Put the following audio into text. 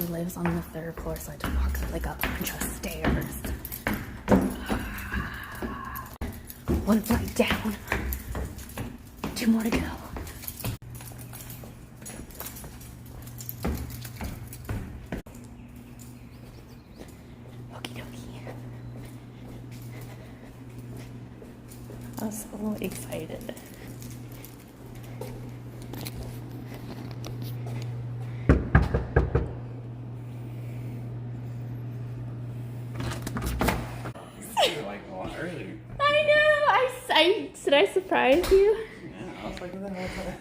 He lives on the 3rd floor, so I had to walk like a bunch of stairs. One flight down. 2 more to go. Okie dokie. I was so excited. Like a lot earlier. I know. Did I surprise you? Yeah, I was like, what the hell?